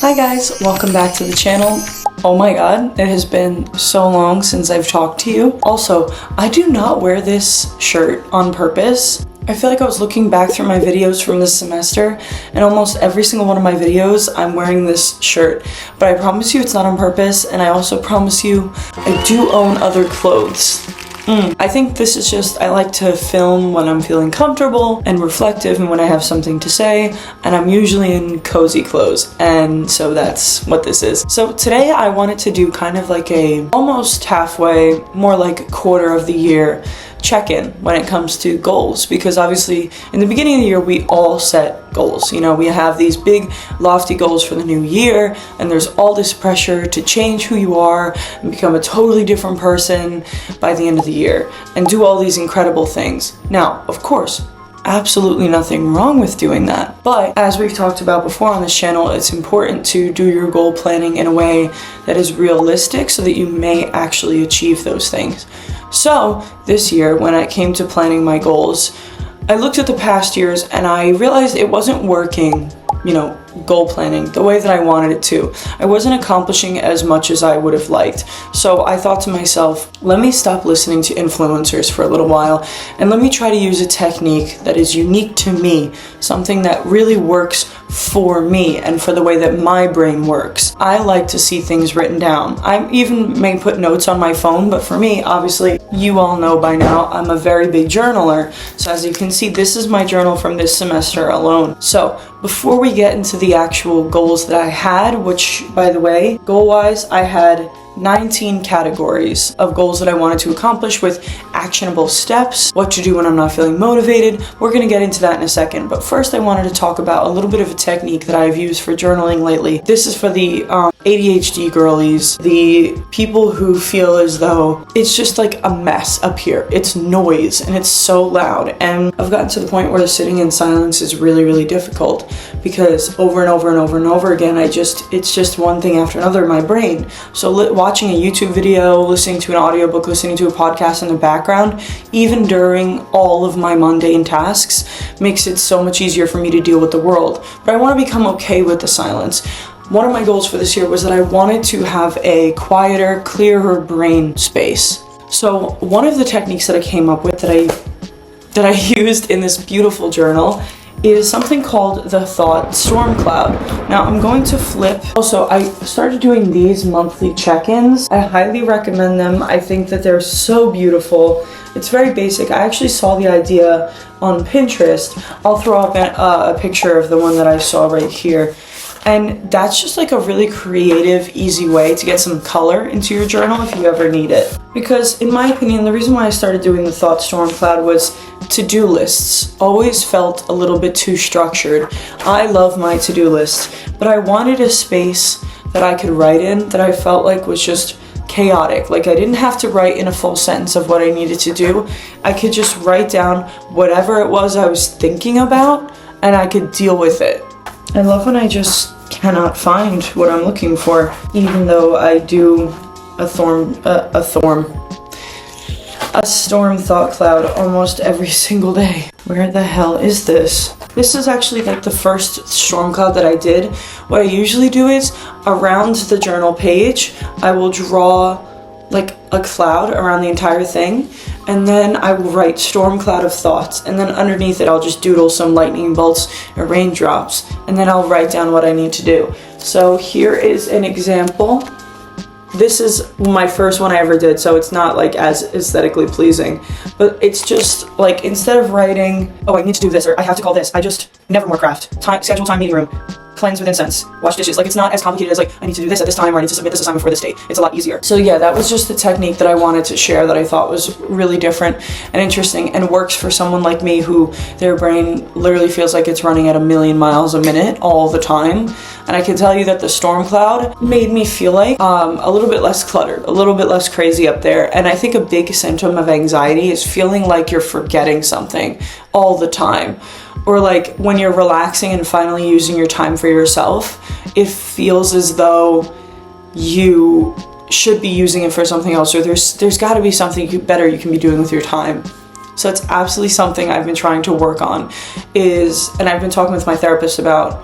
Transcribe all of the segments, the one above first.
Hi guys, welcome back to the channel. Oh my god, it has been so long since I've talked to you. Also, I do not wear this shirt on purpose. I feel like I was looking back through my videos from this semester, and almost every single one of my videos I'm wearing this shirt. But I promise you it's not on purpose, and I also promise you I do own other clothes. I think this is just, I like to film when I'm feeling comfortable and reflective and when I have something to say, and I'm usually in cozy clothes, and so that's what this is. So today I wanted to do kind of like a almost halfway, more like quarter of the year check-in when it comes to goals, because obviously in the beginning of the year we all set goals. You know, we have these big lofty goals for the new year, and there's all this pressure to change who you are and become a totally different person by the end of the year and do all these incredible things. Now, of course, absolutely nothing wrong with doing that, but as we've talked about before on this channel, it's important to do your goal planning in a way that is realistic so that you may actually achieve those things. So this year, when I came to planning my goals, I looked at the past years and I realized it wasn't working, you know, goal planning the way that I wanted it to. I wasn't accomplishing as much as I would have liked. So I thought to myself, let me stop listening to influencers for a little while and let me try to use a technique that is unique to me, something that really works for me and for the way that my brain works. I like to see things written down. I even may put notes on my phone, but for me, obviously, you all know by now, I'm a very big journaler. So as you can see, this is my journal from this semester alone. So before we get into the actual goals that I had, which by the way, goal-wise, I had 19 categories of goals that I wanted to accomplish with actionable steps, what to do when I'm not feeling motivated. We're gonna get into that in a second, but first I wanted to talk about a little bit of a technique that I've used for journaling lately. This is for the ADHD girlies, the people who feel as though it's just like a mess up here. It's noise and it's so loud, and I've gotten to the point where sitting in silence is really, really difficult because over and over and over and over again, it's just one thing after another in my brain. So watching a YouTube video, listening to an audiobook, listening to a podcast in the background, even during all of my mundane tasks, makes it so much easier for me to deal with the world. But I want to become okay with the silence. One of my goals for this year was that I wanted to have a quieter, clearer brain space. So one of the techniques that I came up with that I used in this beautiful journal is something called the Thought Storm Cloud. Now I'm going to flip. Also, I started doing these monthly check-ins. I highly recommend them. I think that they're so beautiful. It's very basic. I actually saw the idea on Pinterest. I'll throw up a picture of the one that I saw right here. And that's just like a really creative, easy way to get some color into your journal if you ever need it. Because in my opinion, the reason why I started doing the Thought Storm Cloud was to-do lists always felt a little bit too structured. I love my to-do list, but I wanted a space that I could write in that I felt like was just chaotic. Like I didn't have to write in a full sentence of what I needed to do. I could just write down whatever it was I was thinking about and I could deal with it. I love when I just cannot find what I'm looking for, even though I do a storm thought cloud almost every single day. Where the hell is this? This is actually like the first storm cloud that I did. What I usually do is around the journal page, I will draw like a cloud around the entire thing, and then I will write storm cloud of thoughts, and then underneath it I'll just doodle some lightning bolts or raindrops, and then I'll write down what I need to do. So here is an example. This is my first one I ever did, so it's not like as aesthetically pleasing, but it's just like, instead of writing, oh I need to do this or I have to call this, I just never more craft, schedule time, meeting room, cleanse with incense, wash dishes. Like it's not as complicated as like I need to do this at this time or I need to submit this assignment before this date. It's a lot easier. So yeah, that was just the technique that I wanted to share that I thought was really different and interesting and works for someone like me who their brain literally feels like it's running at 1,000,000 miles a minute all the time. And I can tell you that the storm cloud made me feel like a little bit less cluttered, a little bit less crazy up there. And I think a big symptom of anxiety is feeling like you're forgetting something all the time. Or like when you're relaxing and finally using your time for yourself, it feels as though you should be using it for something else, or there's got to be something better you can be doing with your time. So it's absolutely something I've been trying to work on, and I've been talking with my therapist about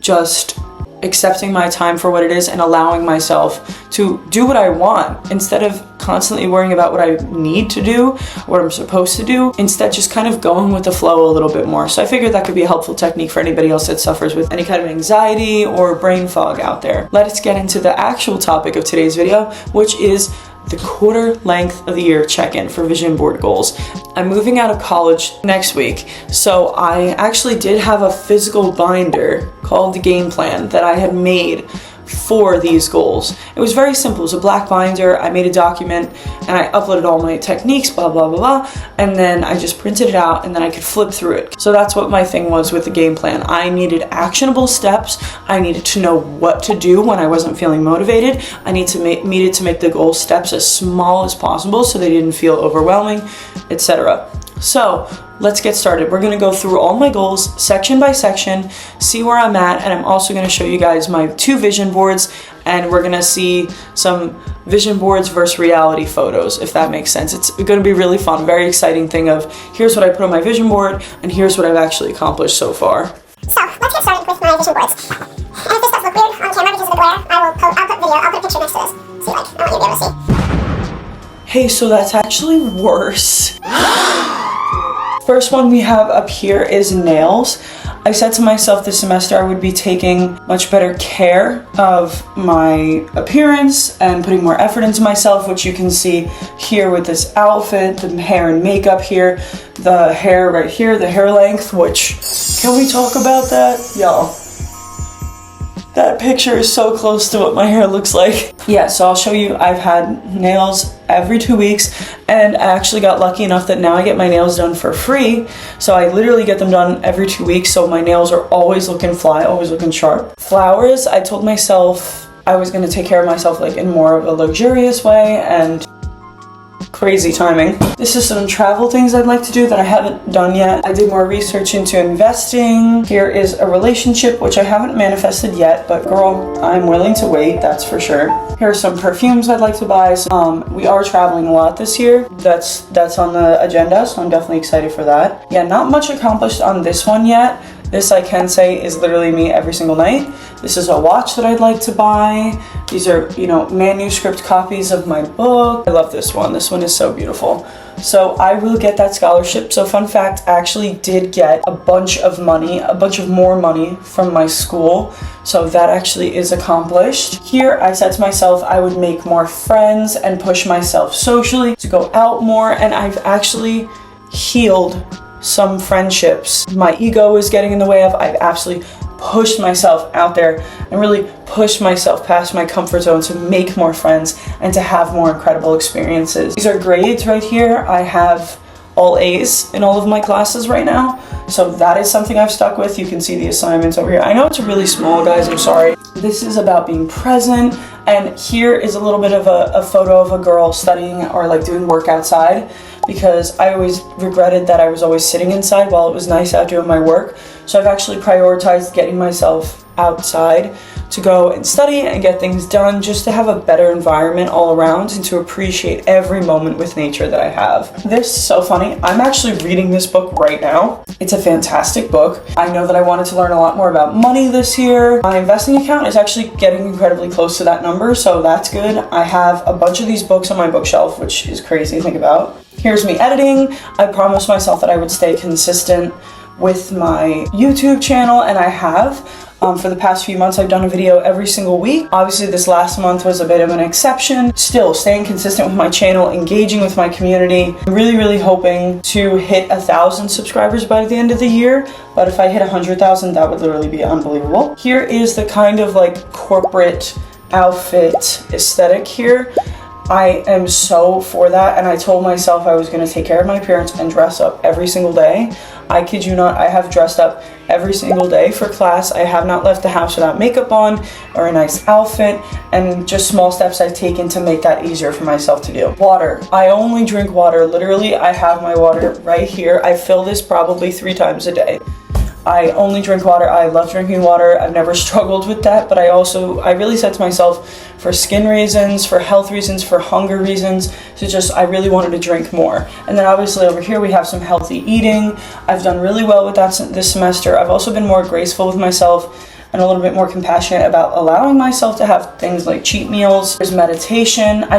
just accepting my time for what it is and allowing myself to do what I want instead of constantly worrying about what I need to do, what I'm supposed to do, instead just kind of going with the flow a little bit more. So I figured that could be a helpful technique for anybody else that suffers with any kind of anxiety or brain fog out there. Let's get into the actual topic of today's video, which is the quarter length of the year check-in for vision board goals. I'm moving out of college next week, so I actually did have a physical binder called the Game Plan that I had made for these goals. It was very simple. It was a black binder. I made a document and I uploaded all my techniques, blah, blah, blah, blah. And then I just printed it out and then I could flip through it. So that's what my thing was with the game plan. I needed actionable steps. I needed to know what to do when I wasn't feeling motivated. I needed to make the goal steps as small as possible so they didn't feel overwhelming, etc. So let's get started. We're gonna go through all my goals section by section, see where I'm at, and I'm also gonna show you guys my 2 vision boards, and we're gonna see some vision boards versus reality photos, if that makes sense. It's gonna be really fun, very exciting thing of here's what I put on my vision board, and here's what I've actually accomplished so far. So let's get started with my vision boards. And if this does look weird on camera because of the glare, I'll put a picture next to this. See, like, I want you to be able to see. Hey, so that's actually worse. First one we have up here is nails. I said to myself this semester I would be taking much better care of my appearance and putting more effort into myself, which you can see here with this outfit, the hair and makeup here, the hair right here, the hair length, which, can we talk about that? Y'all, that picture is so close to what my hair looks like. Yeah, so I'll show you. I've had nails every 2 weeks, and I actually got lucky enough that now I get my nails done for free. So I literally get them done every 2 weeks, so my nails are always looking fly, always looking sharp. Flowers, I told myself I was gonna take care of myself like in more of a luxurious way, and crazy timing. This is some travel things I'd like to do that I haven't done yet. I did more research into investing. Here is a relationship, which I haven't manifested yet, but girl, I'm willing to wait, that's for sure. Here are some perfumes I'd like to buy. We are traveling a lot this year. That's on the agenda, so I'm definitely excited for that. Yeah, not much accomplished on this one yet. This, I can say, is literally me every single night. This is a watch that I'd like to buy. These are, manuscript copies of my book. I love this one. This one is so beautiful. So I will get that scholarship. So fun fact, I actually did get a bunch of more money from my school. So that actually is accomplished. Here, I said to myself I would make more friends and push myself socially to go out more. And I've actually healed some friendships my ego is getting in the way of. I've absolutely pushed myself out there and really pushed myself past my comfort zone to make more friends and to have more incredible experiences. These are grades right here. I have all A's in all of my classes right now, so that is something I've stuck with. You can see the assignments over here. I know it's really small, guys, I'm sorry. This is about being present, and here is a little bit of a photo of a girl studying or like doing work outside, because I always regretted that I was always sitting inside while it was nice out doing my work. So I've actually prioritized getting myself outside to go and study and get things done, just to have a better environment all around and to appreciate every moment with nature that I have. This is so funny. I'm actually reading this book right now. It's a fantastic book. I know that I wanted to learn a lot more about money this year. My investing account is actually getting incredibly close to that number, so that's good. I have a bunch of these books on my bookshelf, which is crazy to think about. Here's me editing. I promised myself that I would stay consistent with my YouTube channel, and I have. For the past few months, I've done a video every single week. Obviously, this last month was a bit of an exception. Still, staying consistent with my channel, engaging with my community. I'm really, really hoping to hit 1,000 subscribers by the end of the year. But if I hit 100,000, that would literally be unbelievable. Here is the kind of like corporate outfit aesthetic here. I am so for that, and I told myself I was going to take care of my appearance and dress up every single day. I kid you not, I have dressed up every single day for class. I have not left the house without makeup on or a nice outfit, and just small steps I've taken to make that easier for myself to do. Water. I only drink water. Literally, I have my water right here. I fill this probably 3 times a day. I only drink water. I love drinking water. I've never struggled with that, but I really said to myself, for skin reasons, for health reasons, for hunger reasons, I really wanted to drink more. And then obviously over here we have some healthy eating. I've done really well with that this semester. I've also been more graceful with myself and a little bit more compassionate about allowing myself to have things like cheat meals. There's meditation. I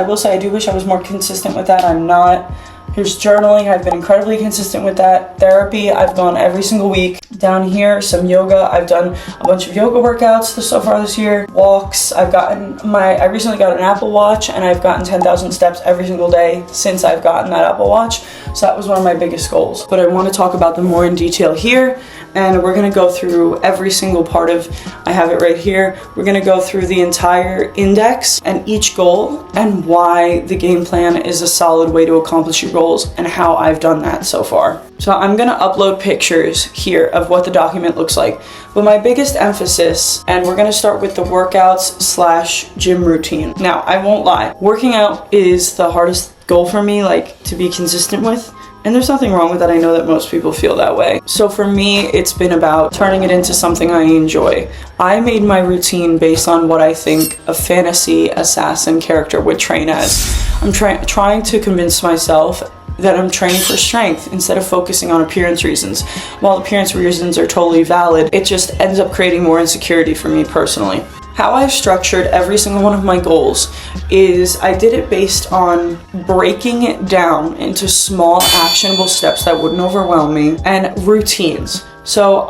will say I do wish I was more consistent with that. I'm not. Here's journaling. I've been incredibly consistent with that. Therapy, I've gone every single week. Down here, some yoga. I've done a bunch of yoga workouts so far this year. Walks. I recently got an Apple Watch, and I've gotten 10,000 steps every single day since I've gotten that Apple Watch. So that was one of my biggest goals. But I want to talk about them more in detail here. And we're going to go through every single part of, I have it right here. We're going to go through the entire index and each goal and why the game plan is a solid way to accomplish your goals and how I've done that so far. So I'm going to upload pictures here of what the document looks like. But my biggest emphasis, and we're going to start with the workouts / gym routine. Now, I won't lie. Working out is the hardest goal for me, like, to be consistent with. And there's nothing wrong with that. I know that most people feel that way. So for me, it's been about turning it into something I enjoy. I made my routine based on what I think a fantasy assassin character would train as. I'm trying to convince myself that I'm training for strength instead of focusing on appearance reasons. While appearance reasons are totally valid, it just ends up creating more insecurity for me personally. How I've structured every single one of my goals is I did it based on breaking it down into small actionable steps that wouldn't overwhelm me and routines. So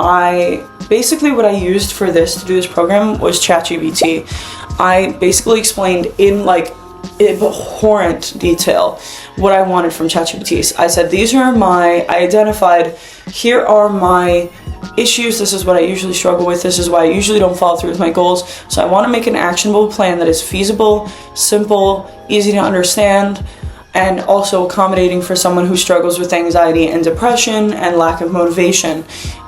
basically what I used for this to do this program was ChatGPT. I basically explained in like abhorrent detail what I wanted from ChatGPT. I said, I identified, here are my issues, this is what I usually struggle with, this is why I usually don't follow through with my goals. So I want to make an actionable plan that is feasible, simple, easy to understand, and also accommodating for someone who struggles with anxiety and depression and lack of motivation.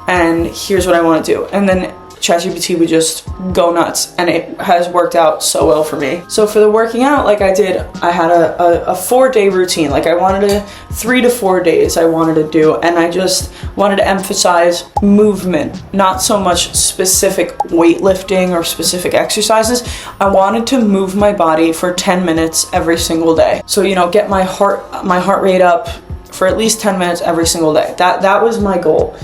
And here's what I want to do. And then ChatGPT would just go nuts, and it has worked out so well for me. So for the working out, like I had a 4-day routine. Like I wanted 3 to 4 days I wanted to do, and I just wanted to emphasize movement, not so much specific weightlifting or specific exercises. I wanted to move my body for 10 minutes every single day. So, get my heart rate up for at least 10 minutes every single day. That was my goal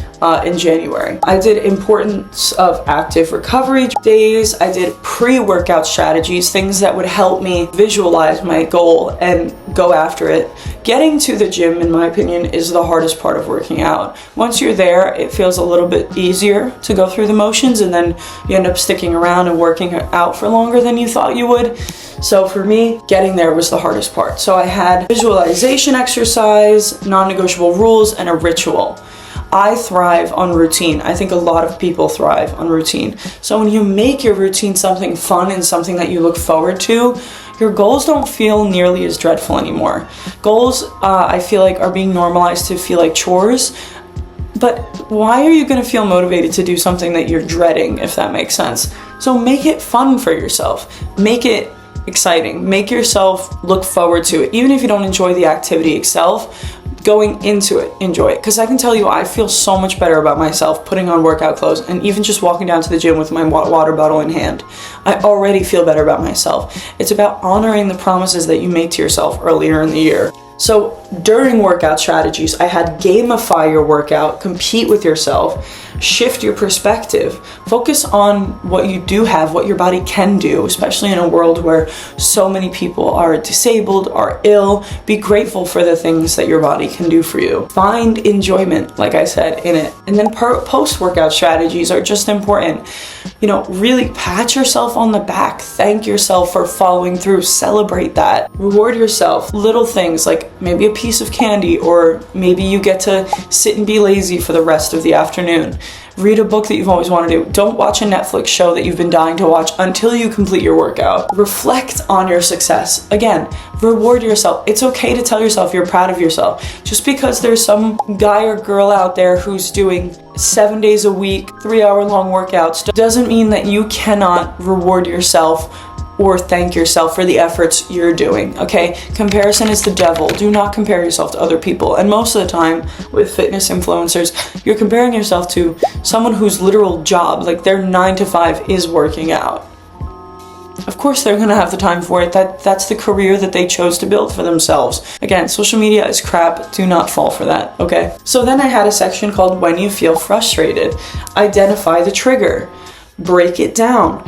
in January. I did importance of active recovery days. I did pre-workout strategies, things that would help me visualize my goal and go after it. Getting to the gym, in my opinion, is the hardest part of working out. Once you're there, it feels a little bit easier to go through the motions, and then you end up sticking around and working out for longer than you thought you would. So for me, getting there was the hardest part. So I had visualization exercise, non-negotiable rules, and a ritual. I thrive on routine. I think a lot of people thrive on routine. So when you make your routine something fun and something that you look forward to, your goals don't feel nearly as dreadful anymore. Goals, I feel like, are being normalized to feel like chores. But why are you going to feel motivated to do something that you're dreading, if that makes sense? So make it fun for yourself. Make it exciting. Make yourself look forward to it. Even if you don't enjoy the activity itself, going into it, enjoy it. Because I can tell you, I feel so much better about myself putting on workout clothes and even just walking down to the gym with my water bottle in hand. I already feel better about myself. It's about honoring the promises that you made to yourself earlier in the year. So during workout strategies, I had gamify your workout, compete with yourself, shift your perspective, focus on what you do have, what your body can do, especially in a world where so many people are disabled, are ill. Be grateful for the things that your body can do for you. Find enjoyment, like I said, in it. And then post-workout strategies are just important. Really pat yourself on the back. Thank yourself for following through. Celebrate that. Reward yourself. Little things like maybe a piece of candy, or maybe you get to sit and be lazy for the rest of the afternoon. Read a book that you've always wanted to do. Don't watch a Netflix show that you've been dying to watch until you complete your workout. Reflect on your success. Again, reward yourself. It's okay to tell yourself you're proud of yourself. Just because there's some guy or girl out there who's doing 7 days a week, 3-hour-long workouts, doesn't mean that you cannot reward yourself or thank yourself for the efforts you're doing, okay? Comparison is the devil. Do not compare yourself to other people. And most of the time with fitness influencers, you're comparing yourself to someone whose literal job, like their 9 to 5 is working out. Of course they're gonna have the time for it. That's the career that they chose to build for themselves. Again, social media is crap. Do not fall for that, okay? So then I had a section called When You Feel Frustrated. Identify the trigger. break it down.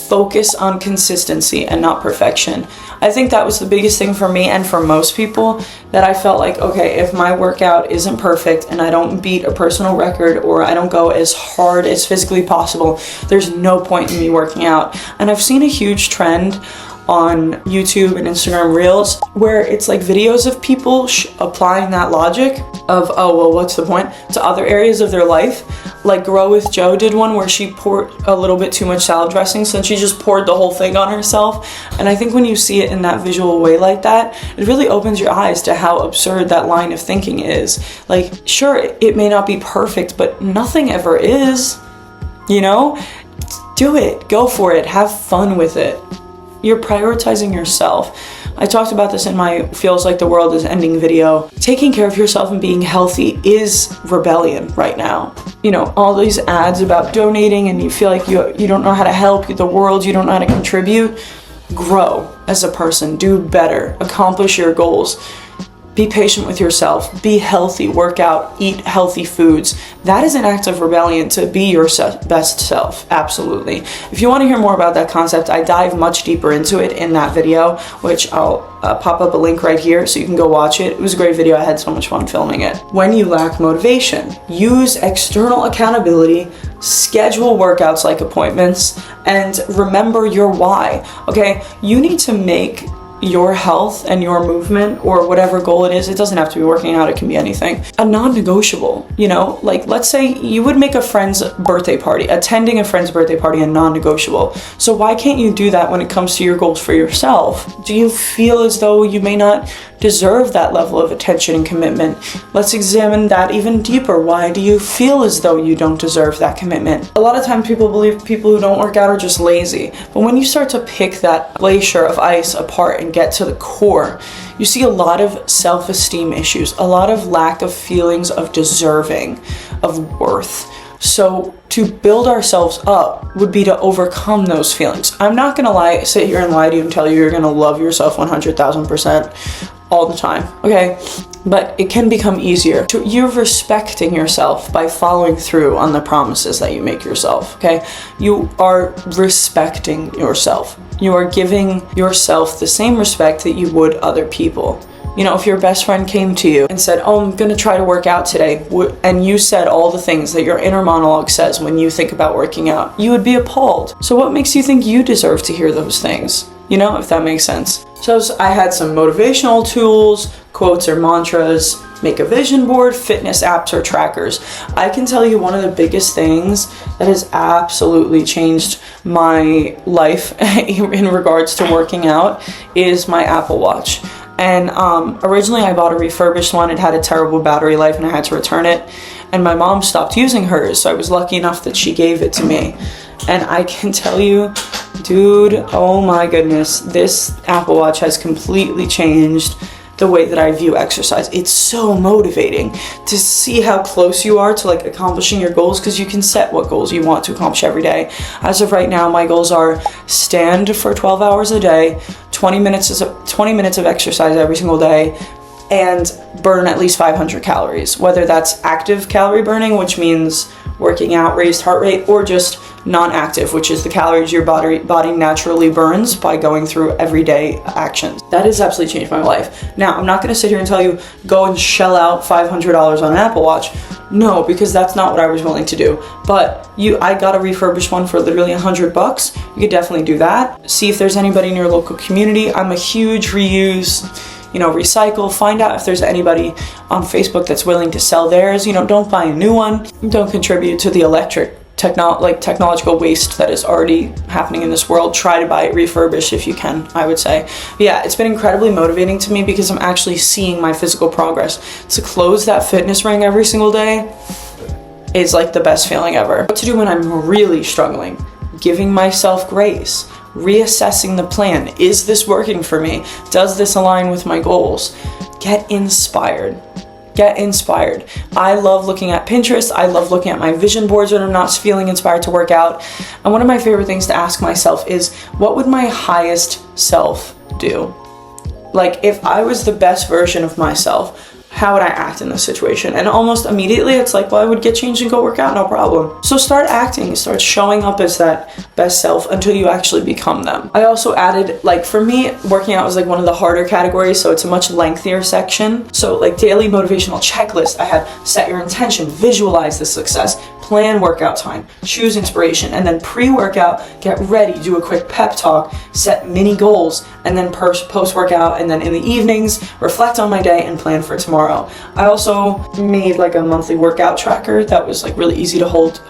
Focus on consistency and not perfection. I think that was the biggest thing for me and for most people, that I felt like, okay, if my workout isn't perfect and I don't beat a personal record or I don't go as hard as physically possible, there's no point in me working out. And I've seen a huge trend on YouTube and Instagram Reels where it's like videos of people applying that logic of, oh, well, what's the point, to other areas of their life. Like Grow with Jo did one where she poured a little bit too much salad dressing, so she just poured the whole thing on herself. And I think when you see it in that visual way like that, it really opens your eyes to how absurd that line of thinking is. Like, sure, it may not be perfect, but nothing ever is, you know? Do it, go for it, have fun with it. You're prioritizing yourself. I talked about this in my Feels Like the World is Ending video. Taking care of yourself and being healthy is rebellion right now. You know, all these ads about donating and you feel like you don't know how to help the world, you don't know how to contribute. Grow as a person, do better, accomplish your goals. Be patient with yourself, be healthy, work out, eat healthy foods. That is an act of rebellion to be your best self, absolutely. If you want to hear more about that concept, I dive much deeper into it in that video, which I'll pop up a link right here so you can go watch it. It was a great video, I had so much fun filming it. When you lack motivation, use external accountability, schedule workouts like appointments, and remember your why, okay? You need to make your health and your movement or whatever goal it is, it doesn't have to be working out, it can be anything, a non-negotiable. You know, like let's say you would make a friend's birthday party, attending a friend's birthday party a non-negotiable. So why can't you do that when it comes to your goals for yourself? Do you feel as though you may not deserve that level of attention and commitment? Let's examine that even deeper. Why do you feel as though you don't deserve that commitment? A lot of times people believe people who don't work out are just lazy. But when you start to pick that glacier of ice apart and get to the core, you see a lot of self-esteem issues, a lot of lack of feelings of deserving, of worth. So to build ourselves up would be to overcome those feelings. I'm not gonna sit here and lie to you and tell you you're gonna love yourself 100,000% all the time, okay? But it can become easier. You're respecting yourself by following through on the promises that you make yourself, okay? You are respecting yourself. You are giving yourself the same respect that you would other people. You know, if your best friend came to you and said, oh, I'm gonna try to work out today, and you said all the things that your inner monologue says when you think about working out, you would be appalled. So what makes you think you deserve to hear those things? You know, if that makes sense. So I had some motivational tools, quotes or mantras, make a vision board, fitness apps or trackers. I can tell you one of the biggest things that has absolutely changed my life in regards to working out is my Apple Watch. And originally I bought a refurbished one. It had a terrible battery life and I had to return it. And my mom stopped using hers, so I was lucky enough that she gave it to me. And I can tell you, dude, oh my goodness, this Apple Watch has completely changed the way that I view exercise. It's so motivating to see how close you are to like accomplishing your goals, because you can set what goals you want to accomplish every day. As of right now, my goals are stand for 12 hours a day, 20 minutes of exercise every single day, and burn at least 500 calories, whether that's active calorie burning, which means working out, raised heart rate, or just non-active, which is the calories your body naturally burns by going through everyday actions. That has absolutely changed my life. Now, I'm not gonna sit here and tell you, go and shell out $500 on an Apple Watch. No, because that's not what I was willing to do. But I got a refurbished one for literally $100. You could definitely do that. See if there's anybody in your local community. I'm a huge reuse, recycle, find out if there's anybody on Facebook that's willing to sell theirs. Don't buy a new one. Don't contribute to the technological waste that is already happening in this world. Try to buy it refurbished if you can, I would say. But yeah, it's been incredibly motivating to me because I'm actually seeing my physical progress. To close that fitness ring every single day is like the best feeling ever. What to do when I'm really struggling? Giving myself grace. Reassessing the plan. Is this working for me? Does this align with my goals? Get inspired. Get inspired. I love looking at Pinterest. I love looking at my vision boards when I'm not feeling inspired to work out. And one of my favorite things to ask myself is, what would my highest self do? Like, if I was the best version of myself, how would I act in this situation? And almost immediately it's like, well, I would get changed and go work out, no problem. So start acting, start showing up as that best self until you actually become them. I also added, like, for me, working out was like one of the harder categories, so it's a much lengthier section. So like daily motivational checklist, I had set your intention, visualize the success, plan workout time, choose inspiration, and then pre-workout, get ready, do a quick pep talk, set mini goals, and then post-workout, and then in the evenings, reflect on my day and plan for tomorrow. I also made like a monthly workout tracker that was like really easy to hold,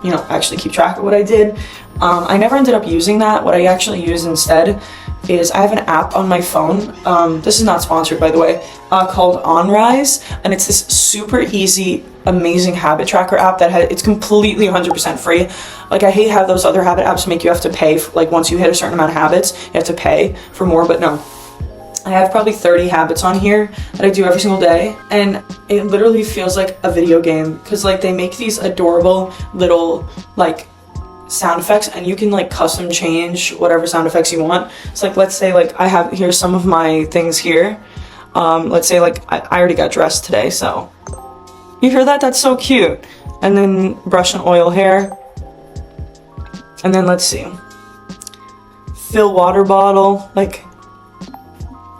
you know, actually keep track of what I did. I never ended up using that. What I actually use instead is I have an app on my phone. This is not sponsored, by the way, called OnRise, and it's this super easy, amazing habit tracker app that it's completely 100% free. Like, I hate how those other habit apps make you have to pay for, like, once you hit a certain amount of habits, you have to pay for more, but no. I have probably 30 habits on here that I do every single day, and it literally feels like a video game because, like, they make these adorable little, like, sound effects, and you can, like, custom change whatever sound effects you want. It's like, let's say, like, I have here's some of my things here. Let's say, like, I already got dressed today, so you hear that? That's so cute. And then brush and oil hair, and then let's see, fill water bottle, like.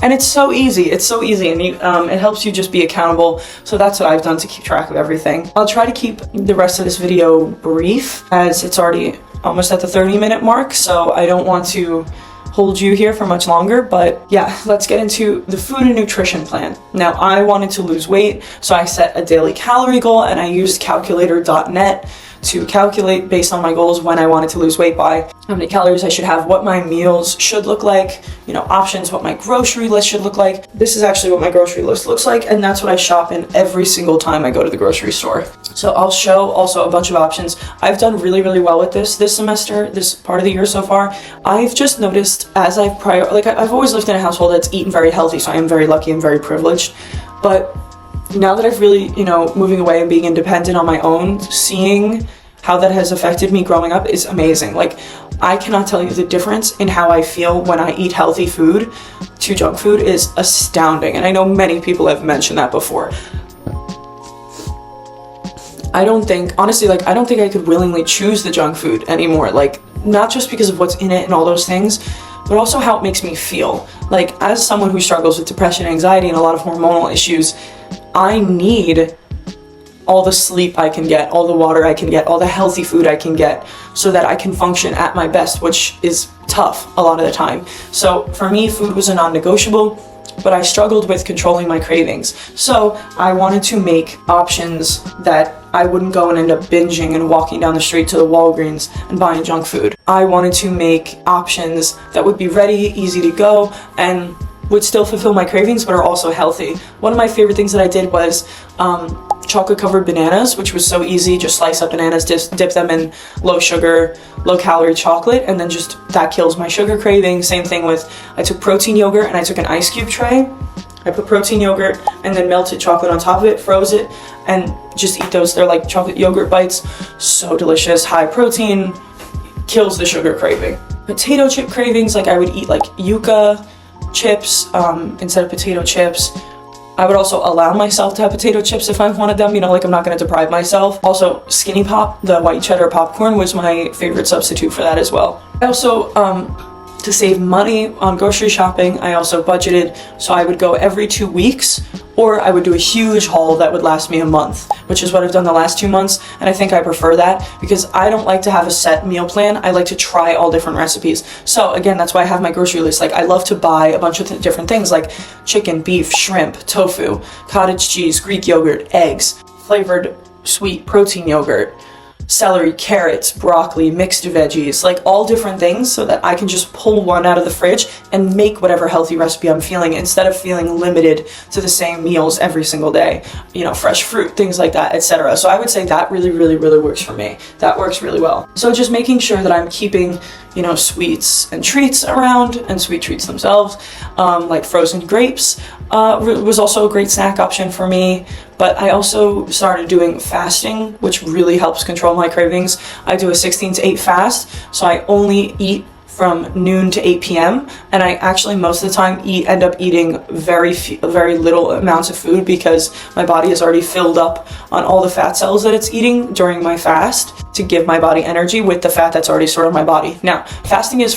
And it's so easy, and it helps you just be accountable. So that's what I've done to keep track of everything. I'll try to keep the rest of this video brief, as it's already almost at the 30-minute mark, so I don't want to hold you here for much longer. But yeah, let's get into the food and nutrition plan. Now, I wanted to lose weight, so I set a daily calorie goal, and I used calculator.net to calculate based on my goals when I wanted to lose weight by, how many calories I should have, what my meals should look like, you know, options, what my grocery list should look like. This is actually what my grocery list looks like, and that's what I shop in every single time I go to the grocery store. So I'll show also a bunch of options. I've done really, really well with this semester, this part of the year so far. I've just noticed as I've always lived in a household that's eaten very healthy, so I am very lucky and very privileged. But now that I've really, you know, moving away and being independent on my own, seeing how that has affected me growing up is amazing. Like, I cannot tell you the difference in how I feel when I eat healthy food to junk food is astounding. And I know many people have mentioned that before. I don't think I could willingly choose the junk food anymore. Like, not just because of what's in it and all those things, but also how it makes me feel. Like, as someone who struggles with depression, anxiety, and a lot of hormonal issues, I need all the sleep I can get, all the water I can get, all the healthy food I can get, so that I can function at my best, which is tough a lot of the time. So for me, food was a non-negotiable, but I struggled with controlling my cravings. So I wanted to make options that I wouldn't go and end up binging and walking down the street to the Walgreens and buying junk food. I wanted to make options that would be ready, easy to go, and would still fulfill my cravings, but are also healthy. One of my favorite things that I did was chocolate covered bananas, which was so easy. Just slice up bananas, dip them in low sugar, low calorie chocolate, and then just that kills my sugar craving. Same thing with, I took protein yogurt and I took an ice cube tray. I put protein yogurt and then melted chocolate on top of it, froze it, and just eat those. They're like chocolate yogurt bites. So delicious, high protein, kills the sugar craving. Potato chip cravings, like I would eat like Yuka chips instead of potato chips. I would also allow myself to have potato chips if I wanted them, you know, like I'm not going to deprive myself. Also, Skinny Pop, the white cheddar popcorn, was my favorite substitute for that as well. I also, to save money on grocery shopping, I also budgeted, so I would go every 2 weeks, or I would do a huge haul that would last me a month, which is what I've done the last 2 months, and I think I prefer that because I don't like to have a set meal plan. I like to try all different recipes. So again, that's why I have my grocery list. Like, I love to buy a bunch of different things like chicken, beef, shrimp, tofu, cottage cheese, Greek yogurt, eggs, flavored sweet protein yogurt, celery, carrots, broccoli, mixed veggies, like all different things, so that I can just pull one out of the fridge and make whatever healthy recipe I'm feeling instead of feeling limited to the same meals every single day, you know, fresh fruit, things like that, etc. So I would say that really, really, really works for me. That works really well. So just making sure that I'm keeping, you know, sweets and treats around, and sweet treats themselves, like frozen grapes, was also a great snack option for me. But I also started doing fasting, which really helps control my cravings. I do a 16 to 8 fast, so I only eat from noon to 8 p.m. and I actually most of the time end up eating very little amounts of food because my body is already filled up on all the fat cells that it's eating during my fast to give my body energy with the fat that's already stored in my body. Now, fasting works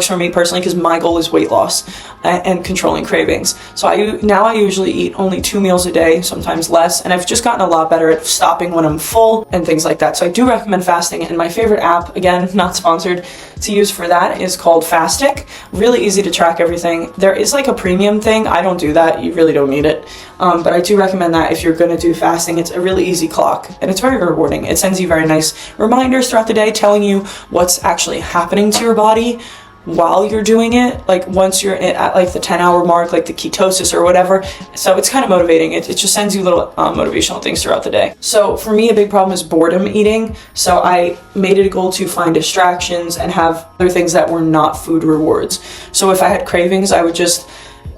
for me personally because my goal is weight loss and controlling cravings. So I usually eat only 2 meals a day, sometimes less, and I've just gotten a lot better at stopping when I'm full and things like that. So I do recommend fasting, and my favorite app, again, not sponsored, to use for that is called Fastic. Really easy to track everything. There is like a premium thing. I don't do that. You really don't need it. But I do recommend that if you're going to do fasting. It's a really easy clock and it's very rewarding. It sends you very nice reminders throughout the day telling you what's actually happening to your body while you're doing it, like once you're at like the 10-hour mark, like the ketosis or whatever. So it's kind of motivating. It just sends you little motivational things throughout the day. So for me, a big problem is boredom eating. So I made it a goal to find distractions and have other things that were not food rewards. So if I had cravings, I would just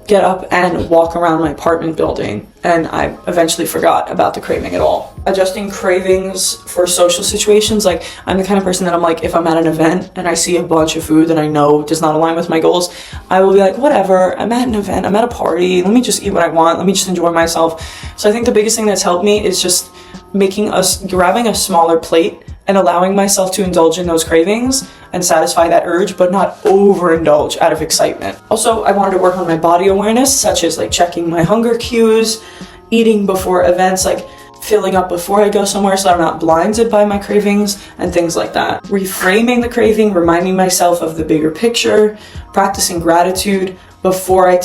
get up and walk around my apartment building, and I eventually forgot about the craving at all. Adjusting cravings for social situations, like I'm the kind of person that I'm like, if I'm at an event and I see a bunch of food that I know does not align with my goals, I will be like, whatever, I'm at an event, I'm at a party, let me just eat what I want, let me just enjoy myself. So I think the biggest thing that's helped me is just grabbing a smaller plate and allowing myself to indulge in those cravings and satisfy that urge, but not overindulge out of excitement. Also, I wanted to work on my body awareness, such as like checking my hunger cues, eating before events, like filling up before I go somewhere so I'm not blinded by my cravings and things like that. Reframing the craving, reminding myself of the bigger picture, practicing gratitude before I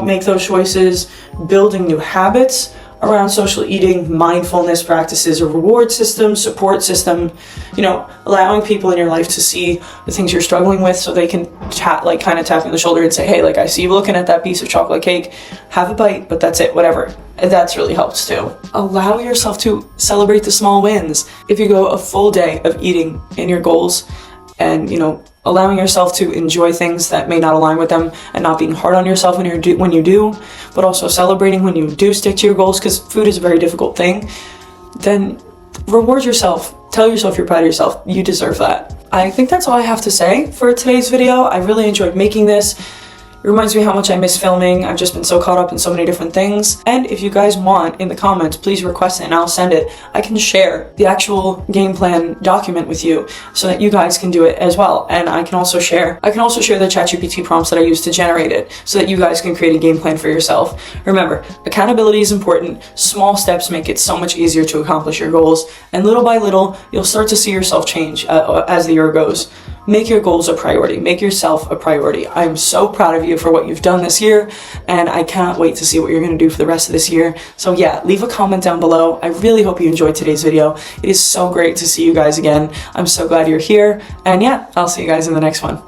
make those choices, building new habits around social eating, mindfulness practices, a reward system, support system, allowing people in your life to see the things you're struggling with so they can kind of tap you on the shoulder and say, hey, like I see you looking at that piece of chocolate cake, have a bite, but that's it, whatever. And that's really helps too. Allow yourself to celebrate the small wins. If you go a full day of eating in your goals and, allowing yourself to enjoy things that may not align with them and not being hard on yourself when you do, but also celebrating when you do stick to your goals, because food is a very difficult thing, then reward yourself. Tell yourself you're proud of yourself. You deserve that. I think that's all I have to say for today's video. I really enjoyed making this. It reminds me how much I miss filming. I've just been so caught up in so many different things. And if you guys want, in the comments, please request it and I'll send it. I can share the actual game plan document with you so that you guys can do it as well. And I can also share the ChatGPT prompts that I use to generate it so that you guys can create a game plan for yourself. Remember, accountability is important. Small steps make it so much easier to accomplish your goals. And little by little, you'll start to see yourself change as the year goes. Make your goals a priority. Make yourself a priority. I'm so proud of you for what you've done this year, and I cannot wait to see what you're going to do for the rest of this year. So yeah, leave a comment down below. I really hope you enjoyed today's video. It is so great to see you guys again. I'm so glad you're here, and yeah, I'll see you guys in the next one.